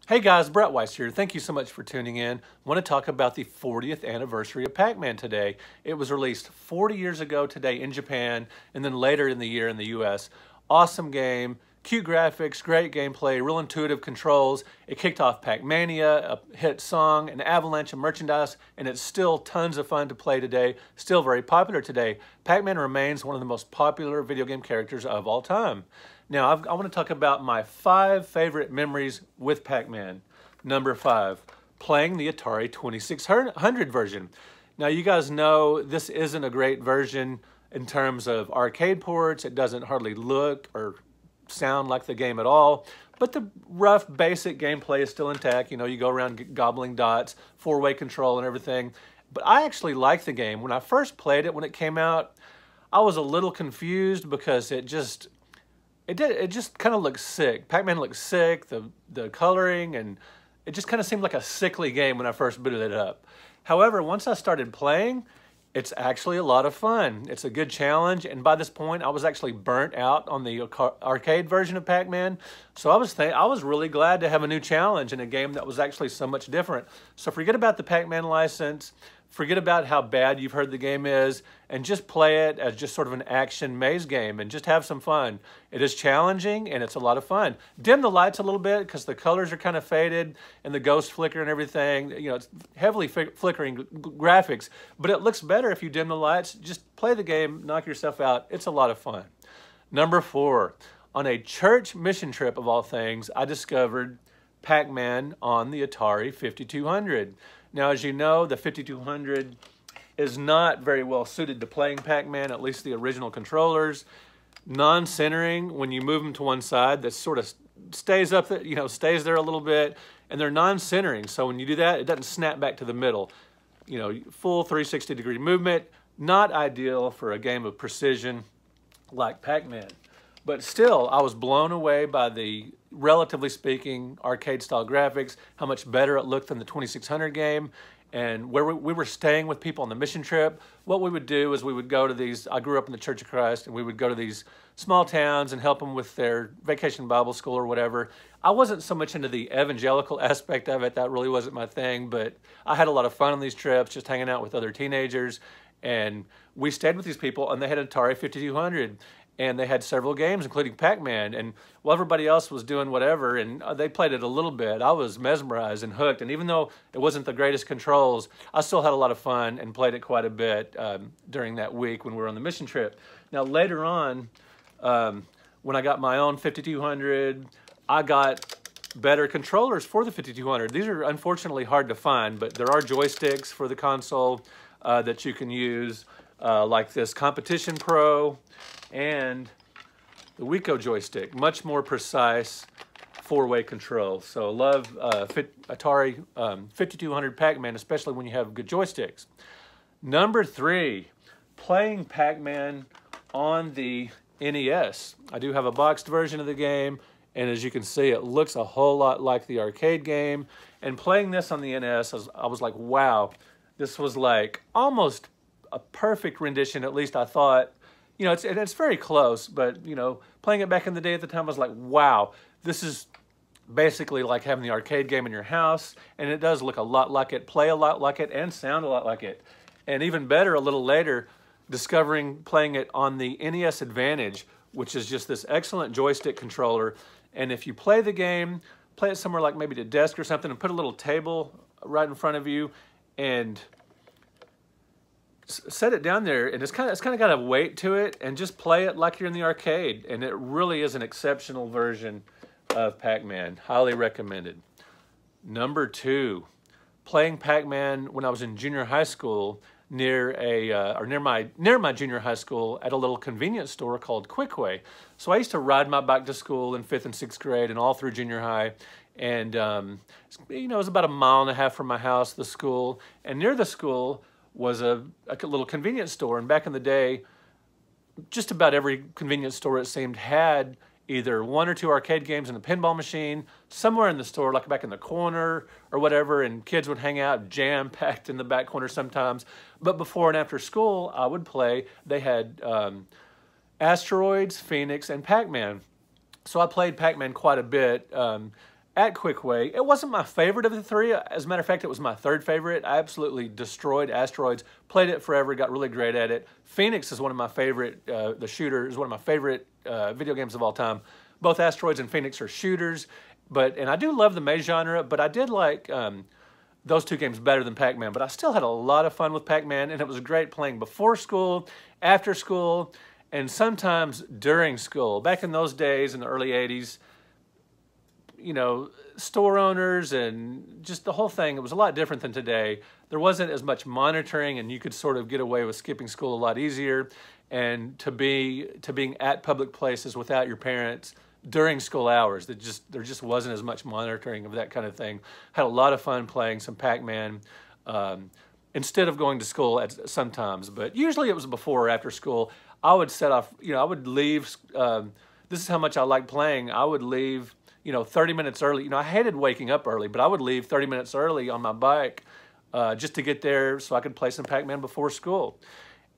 Hey guys, Brett Weiss here. Thank you so much for tuning in. I want to talk about the 40th anniversary of Pac-Man today. It was released 40 years ago today in Japan and then later in the year in the US. Awesome game, cute graphics, great gameplay, real intuitive controls. It kicked off Pac-Mania, a hit song, an avalanche of merchandise, and it's still tons of fun to play today, still very popular today. Pac-Man remains one of the most popular video game characters of all time. Now, I want to talk about my 5 favorite memories with Pac-Man. Number 5, playing the Atari 2600 version. Now, you guys know this isn't a great version in terms of arcade ports. It doesn't hardly look or sound like the game at all, but the rough basic gameplay is still intact. You know, you go around gobbling dots, 4-way control and everything. But I actually like the game. When I first played it, when it came out, I was a little confused because it just kind of looked sick. Pac-Man looked sick, the coloring, and it just kind of seemed like a sickly game when I first booted it up. However, once I started playing, it's actually a lot of fun. It's a good challenge, and by this point, I was actually burnt out on the arcade version of Pac-Man. So I was really glad to have a new challenge in a game that was actually so much different. So forget about the Pac-Man license. Forget about how bad you've heard the game is, and just play it as just sort of an action maze game and just have some fun. It is challenging and it's a lot of fun. Dim the lights a little bit because the colors are kind of faded and the ghost flicker and everything. You know, it's heavily flickering graphics, but it looks better if you dim the lights. Just play the game, knock yourself out. It's a lot of fun. Number 4, on a church mission trip of all things, I discovered Pac-Man on the Atari 5200. Now, as you know, the 5200 is not very well suited to playing Pac-Man, at least the original controllers. Non-centering, when you move them to one side, that sort of stays up, stays there a little bit, and they're non-centering. So when you do that, it doesn't snap back to the middle. You know, full 360-degree movement, not ideal for a game of precision like Pac-Man. But still, I was blown away by the, relatively speaking, arcade-style graphics, how much better it looked than the 2600 game. And where we were staying with people on the mission trip, what we would do is we would go to these, I grew up in the Church of Christ, and we would go to these small towns and help them with their vacation Bible school or whatever. I wasn't so much into the evangelical aspect of it. That really wasn't my thing, but I had a lot of fun on these trips, just hanging out with other teenagers. And we stayed with these people, and they had an Atari 5200. And they had several games, including Pac-Man. And while everybody else was doing whatever, and they played it a little bit, I was mesmerized and hooked. And even though it wasn't the greatest controls, I still had a lot of fun and played it quite a bit during that week when we were on the mission trip. Now, later on, when I got my own 5200, I got better controllers for the 5200. These are unfortunately hard to find, but there are joysticks for the console that you can use, like this Competition Pro, and the Wico joystick, much more precise 4-way control. So love Atari 5200 Pac-Man, especially when you have good joysticks. Number 3, playing Pac-Man on the NES. I do have a boxed version of the game, and as you can see, it looks a whole lot like the arcade game. And playing this on the NES, I was like, wow, this was like almost a perfect rendition, at least I thought. You know, it's very close, but, you know, playing it back in the day at the time, I was like, wow, this is basically like having the arcade game in your house, and it does look a lot like it, play a lot like it, and sound a lot like it. And even better, a little later, playing it on the NES Advantage, which is just this excellent joystick controller. And if you play the game, play it somewhere like maybe the desk or something, and put a little table right in front of you, and set it down there, and it's kind of got a weight to it, and just play it like you're in the arcade. And it really is an exceptional version of Pac-Man. Highly recommended. Number 2, playing Pac-Man when I was in junior high school near my junior high school at a little convenience store called Quickway. So I used to ride my bike to school in 5th and 6th grade and all through junior high. And you know, it was about a 1.5 miles from my house, the school, and near the school was a little convenience store. And back in the day, just about every convenience store, it seemed, had either 1 or 2 arcade games and a pinball machine somewhere in the store, like back in the corner or whatever, and kids would hang out jam-packed in the back corner sometimes. But before and after school, I would play. They had Asteroids, Phoenix, and Pac-Man. So I played Pac-Man quite a bit at Quickway. It wasn't my favorite of the three. As a matter of fact, it was my third favorite. I absolutely destroyed Asteroids, played it forever, got really great at it. Phoenix is one of my favorite, the shooter is one of my favorite video games of all time. Both Asteroids and Phoenix are shooters, and I do love the maze genre, but I did like those two games better than Pac-Man. But I still had a lot of fun with Pac-Man, and it was great playing before school, after school, and sometimes during school. Back in those days, in the early 80s, you know, store owners and just the whole thing, it was a lot different than today. There wasn't as much monitoring, and you could sort of get away with skipping school a lot easier, and to being at public places without your parents during school hours. There just wasn't as much monitoring of that kind of thing. Had a lot of fun playing some Pac-Man instead of going to school sometimes, but usually it was before or after school. I would set off, you know, I would leave, this is how much I like playing. I would leave, you know, 30 minutes early. You know, I hated waking up early, but I would leave 30 minutes early on my bike just to get there so I could play some Pac-Man before school.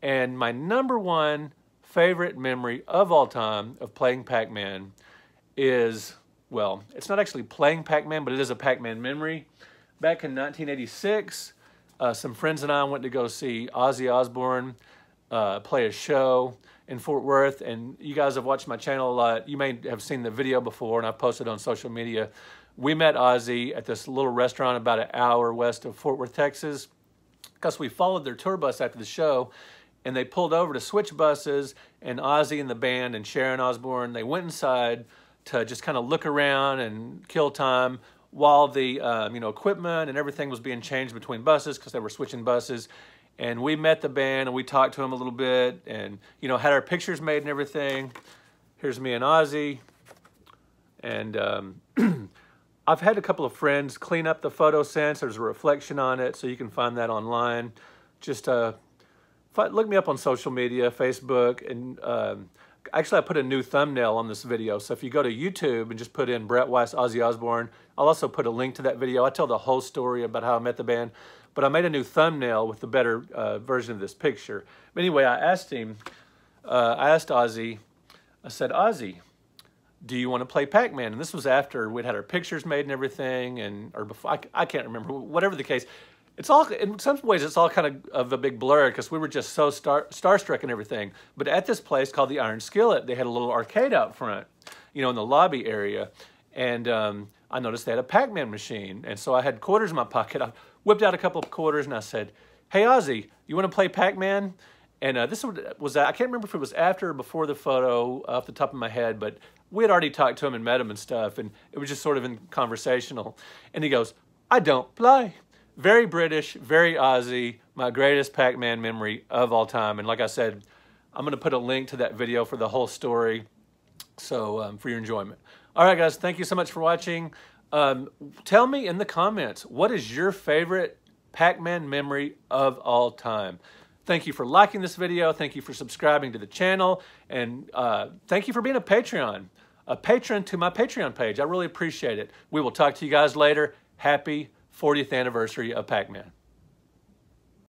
And my number one favorite memory of all time of playing Pac-Man is, well, it's not actually playing Pac-Man, but it is a Pac-Man memory. Back in 1986, some friends and I went to go see Ozzy Osbourne play a show in Fort Worth, and you guys have watched my channel a lot. You may have seen the video before, and I've posted on social media. We met Ozzy at this little restaurant about an hour west of Fort Worth, Texas, because we followed their tour bus after the show, and they pulled over to switch buses, and Ozzy and the band and Sharon Osbourne, they went inside to just kind of look around and kill time while the you know, equipment and everything was being changed between buses because they were switching buses. And we met the band and we talked to them a little bit and, you know, had our pictures made and everything. Here's me and Ozzy. And I've had a couple of friends clean up the photo since. There's a reflection on it, so you can find that online. Just look me up on social media, Facebook, and actually I put a new thumbnail on this video. So if you go to YouTube and just put in Brett Weiss, Ozzy Osbourne, I'll also put a link to that video. I tell the whole story about how I met the band. But I made a new thumbnail with the better version of this picture. But anyway, I asked him, I asked Ozzy, I said, Ozzy, do you want to play Pac-Man? And this was after we'd had our pictures made and everything, or before, I can't remember, whatever the case. It's all, in some ways, it's all kind of a big blur because we were just so starstruck and everything. But at this place called the Iron Skillet, they had a little arcade out front, you know, in the lobby area. And I noticed they had a Pac-Man machine. And so I had quarters in my pocket. I whipped out a couple of quarters and I said, hey, Ozzy, you want to play Pac-Man? And this was, I can't remember if it was after or before the photo off the top of my head, but we had already talked to him and met him and stuff. And it was just sort of in conversational. And he goes, I don't play. Very British, very Ozzy, my greatest Pac-Man memory of all time. And like I said, I'm going to put a link to that video for the whole story, so for your enjoyment. All right, guys, thank you so much for watching. Tell me in the comments, what is your favorite Pac-Man memory of all time? Thank you for liking this video. Thank you for subscribing to the channel. And thank you for being a patron to my Patreon page. I really appreciate it. We will talk to you guys later. Happy 40th anniversary of Pac-Man.